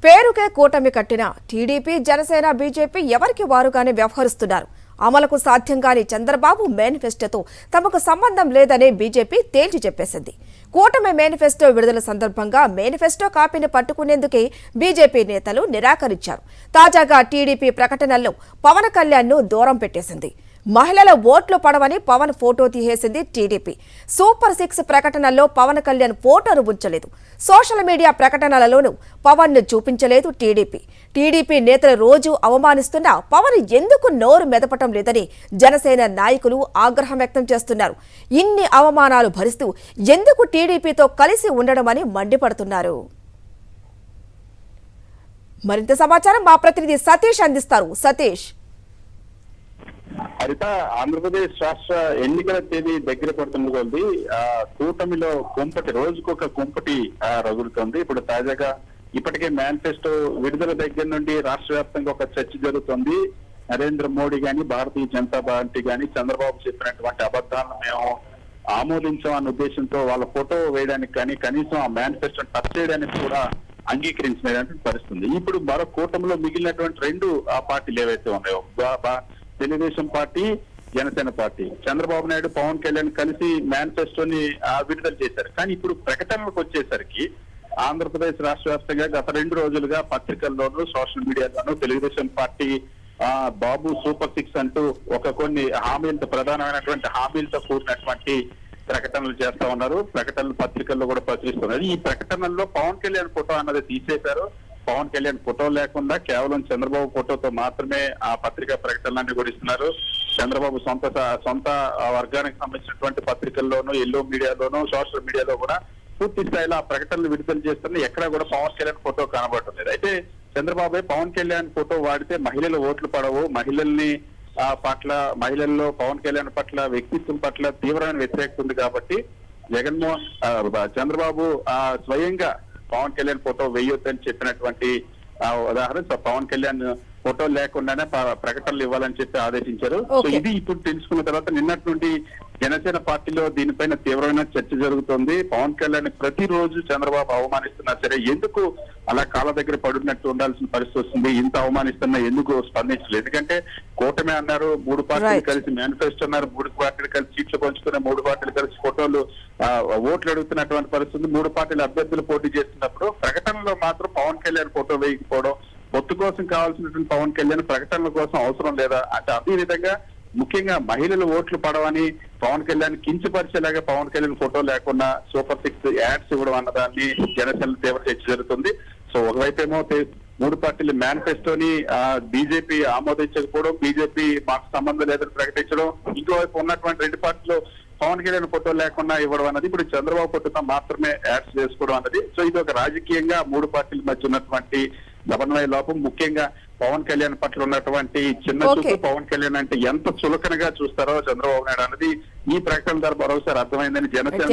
పేరుకే కూటమి కట్టిన టీడీపీ జనసేన బీజేపీ ఎవరికి వారుగానే వ్యవహరిస్తున్నారు. అమలుకు సాధ్యం కాని చంద్రబాబు మేనిఫెస్టోతో తమకు సంబంధం లేదని బీజేపీ తేల్చి చెప్పేసింది. కూటమి మేనిఫెస్టో విడుదల సందర్భంగా మేనిఫెస్టో కాపీని పట్టుకునేందుకే బీజేపీ నేతలు నిరాకరించారు. తాజాగా టీడీపీ ప్రకటనల్లో పవన్ కళ్యాణ్ను దూరం పెట్టేసింది. మహిళల ఓట్లు పడవని పవన్ ఫోటో తీసేసింది టీడీపీ. సూపర్ 6 ప్రకటనల్లో పవన్ కళ్యాణ్ ఫోటోను ఉంచలేదు. సోషల్ మీడియా ప్రకటనలలోనూ పవన్ ను చూపించలేదు టీడీపీ నేతలు రోజు అవమానిస్తున్నా పవన్ ఎందుకు నోరు మెదపటం లేదని జనసేన నాయకులు ఆగ్రహం వ్యక్తం చేస్తున్నారు. ఇన్ని అవమానాలు భరిస్తూ ఎందుకు టీడీపీతో కలిసి ఉండడమని మండిపడుతున్నారు. మరింత సమాచారం మా ప్రతినిధి సతీష్ అందిస్తారు. సతీష్, హరిత, ఆంధ్రప్రదేశ్ రాష్ట్ర ఎన్నికల తేదీ దగ్గర పడుతున్న కొద్ది కూటమిలో కుంపటి రోజుకొక కుంపటి రగులుతోంది. ఇప్పుడు తాజాగా ఇప్పటికే మేనిఫెస్టో విడుదల దగ్గర నుండి రాష్ట్ర వ్యాప్తంగా ఒక చర్చ జరుగుతోంది. నరేంద్ర మోడీ గాని, భారతీయ జనతా పార్టీ గాని చంద్రబాబు చెప్పినటువంటి అబద్ధాలను మేము ఆమోదించామన్న ఉద్దేశంతో వాళ్ళ ఫోటో వేయడానికి కానీ కనీసం ఆ మేనిఫెస్టోని టచ్ చేయడానికి కూడా అంగీకరించినటువంటి పరిస్థితుంది. ఇప్పుడు మరో కూటమిలో మిగిలినటువంటి రెండు పార్టీలు ఏవైతే ఉన్నాయో, తెలుగుదేశం పార్టీ, జనసేన పార్టీ, చంద్రబాబు నాయుడు, పవన్ కళ్యాణ్ కలిసి మేనిఫెస్టోని విడుదల చేశారు. కానీ ఇప్పుడు ప్రకటనలకు వచ్చేసరికి ఆంధ్రప్రదేశ్ రాష్ట్ర వ్యాప్తంగా గత 2 రోజులుగా పత్రికల్లోనూ సోషల్ మీడియాలోనూ తెలుగుదేశం పార్టీ బాబు సూపర్ 6 అంటూ కొన్ని హామీలతో, ప్రధానమైనటువంటి హామీలతో కూడినటువంటి ప్రకటనలు చేస్తా ఉన్నారు. ప్రకటనలు పత్రికల్లో కూడా ప్రచురిస్తున్నారు. ఈ ప్రకటనల్లో పవన్ కళ్యాణ్ ఫోటో అన్నది తీసేశారు. పవన్ కళ్యాణ్ ఫోటో లేకుండా కేవలం చంద్రబాబు ఫోటోతో మాత్రమే ఆ పత్రికా ప్రకటనలన్నీ కూడా ఇస్తున్నారు. చంద్రబాబు సొంత వర్గానికి సంబంధించినటువంటి పత్రికల్లోనూ, ఎల్లో మీడియాలోనూ, సోషల్ మీడియాలో కూడా పూర్తి స్థాయిలో ఆ ప్రకటనలు విడుదల చేస్తున్న ఎక్కడా కూడా పవన్ కళ్యాణ్ ఫోటో కనబడలేదు. అయితే చంద్రబాబు పవన్ కళ్యాణ్ ఫోటో వాడితే మహిళలు ఓట్లు పడవు, మహిళల్లో పవన్ కళ్యాణ్ పట్ల, వ్యక్తిత్వం పట్ల తీవ్రమైన వ్యతిరేకత ఉంది కాబట్టి చంద్రబాబు స్వయంగా పవన్ కళ్యాణ్ ఫోటో వేయొద్దని చెప్పినటువంటి ఉదాహరణ. పవన్ కళ్యాణ్ ఫోటో లేకుండానే ప్రకటనలు ఇవ్వాలని చెప్పి ఆదేశించారు. సో ఇది ఇప్పుడు తెలుసుకున్న తర్వాత నిన్నటి నుండి జనసేన పార్టీలో దీనిపైన తీవ్రమైన చర్చ జరుగుతోంది. పవన్ కళ్యాణ్ ప్రతిరోజు చంద్రబాబు అవమానిస్తున్నా సరే ఎందుకు అలా కాళ్ళ దగ్గర పడున్నట్టు ఉండాల్సిన పరిస్థితి వస్తుంది? ఇంత అవమానిస్తున్నా ఎందుకు స్పందించలేదు? ఎందుకంటే కూటమి అన్నారు, 3 పార్టీలు కలిసి మేనిఫెస్టో అన్నారు, 3 పార్టీలు కలిసి సీట్లు పంచుకునే, 3 పార్టీలు కలిసి ఫోటోలు ఓట్లు అడుగుతున్నటువంటి పరిస్థితి. 3 పార్టీల అభ్యర్థులు పోటీ చేస్తున్నప్పుడు ప్రకటనలో మాత్రం పవన్ కళ్యాణ్ ఫోటో వేయకపోవడం, పొత్తు కోసం కావాల్సినటువంటి పవన్ కళ్యాణ్ ప్రకటనల కోసం అవసరం లేదా అంటే, అదే విధంగా ముఖ్యంగా మహిళలు ఓట్లు పడవని పవన్ కళ్యాణ్ కించపరిచేలాగా పవన్ కళ్యాణ్ ఫోటో లేకుండా సూపర్ 6 యాడ్స్ ఇవ్వడం అన్నదాన్ని జనసేన తీవ్ర చర్చ జరుగుతుంది. సో ఒకవైపేమో 3 పార్టీల మేనిఫెస్టోని బీజేపీ ఆమోదించకపోవడం, బీజేపీ మాకు సంబంధం లేదని ప్రకటించడం, ఇంకోవైపు ఉన్నటువంటి 2 పార్టీలు పవన్ కళ్యాణ్ ఫోటో లేకుండా ఇవ్వడం అన్నది, ఇప్పుడు చంద్రబాబు ఫోటోతో మాత్రమే యాడ్స్ చేసుకోవడం అన్నది. సో ఇది ఒక రాజకీయంగా 3 పార్టీల మధ్య ఉన్నటువంటి సమన్వయ లోపం. ముఖ్యంగా పవన్ కళ్యాణ్ పట్ల ఉన్నటువంటి చిన్న చూపు, పవన్ కళ్యాణ్ అంటే ఎంత చులకనగా చూస్తారో చంద్రబాబు నాయుడు అన్నది ఈ ప్రకటన ద్వారా మరోసారి అర్థమైందని జనసేన.